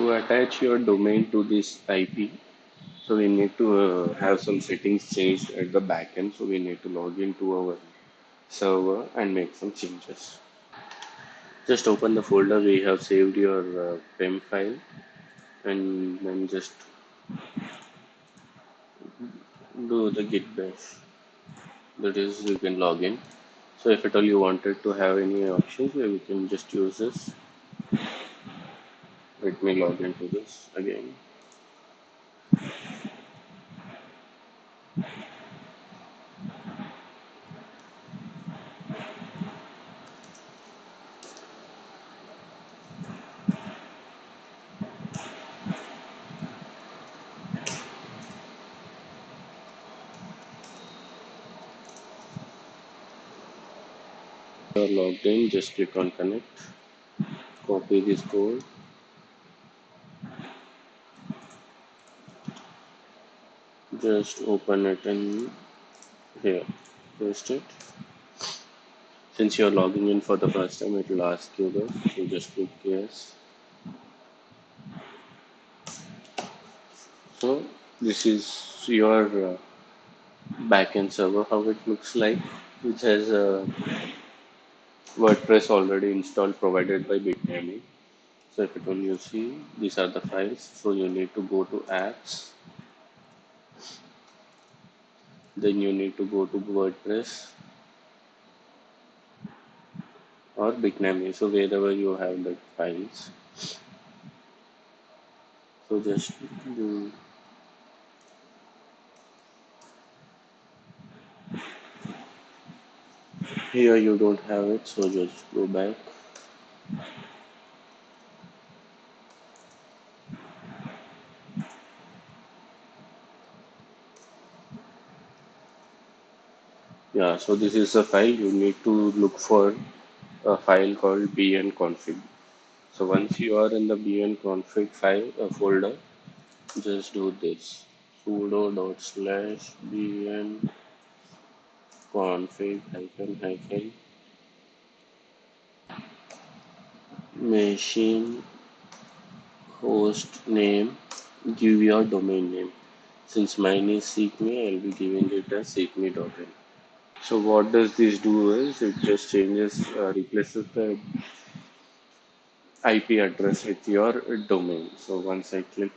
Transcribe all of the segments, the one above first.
To attach your domain to this IP, so we need to have some settings changed at the backend. So we need to log into our server and make some changes. Just open the folder we have saved your PEM file, and then just do the git bash. That is, you can log in. So if at all you wanted to have any options, we can just use this. Let me log into this again. You're logged in, just click on connect, copy this code, just open it in here, paste it. Since you're logging in for the first time, it will ask you this, so just click yes. So this is your backend server, how it looks like, which has WordPress already installed provided by Bitnami. So if at all you see, these are the files. So you need to go to apps, then you need to go to WordPress or Bitnami. So wherever you have the files, so just do. Here you don't have it, so just go back. Yeah, so this is a file. You need to look for a file called bnconfig. So once you are in the bnconfig file folder, just do this sudo dot slash bnconfig hyphen hyphen machine host name, give your domain name. Since mine is seekme, I'll be giving it as seekme.in. So what does this do is it just changes, replaces the IP address with your domain. So once I click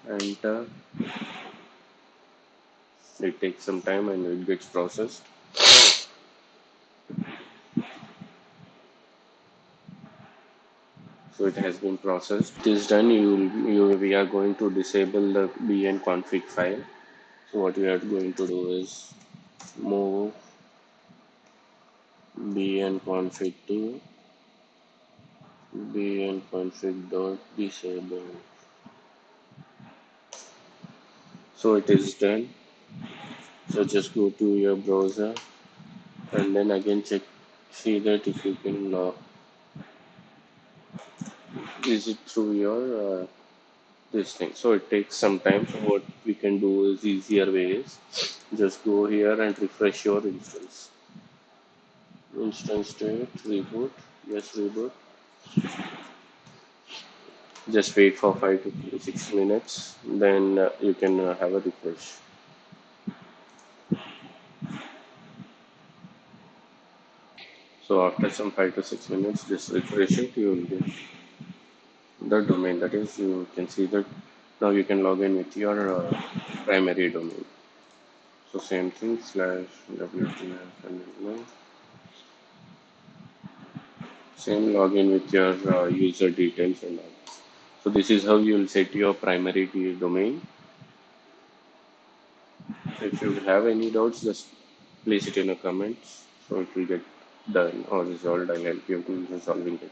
enter, it takes some time and it gets processed. So it has been processed. It is done. We are going to disable the bnconfig file. So what we are going to do is move bnconfig to bnconfig.disabled. So it is done. So just go to your browser and then again check, see that if you can visit through your this thing. So it takes some time. So what we can do is easier ways. Just go here and refresh your instance. Instance state reboot. Yes, reboot. Just wait for 5 to 6 minutes. Then you can have a refresh. So after some 5 to 6 minutes, just refresh it. You will get the domain. That is, you can see that now you can log in with your primary domain. So same thing slash wtf and then same login with your user details and all. So this is how you will set your primary domain. So if you have any doubts, just place it in the comments. So it will get done or resolved. I'll help you in resolving it.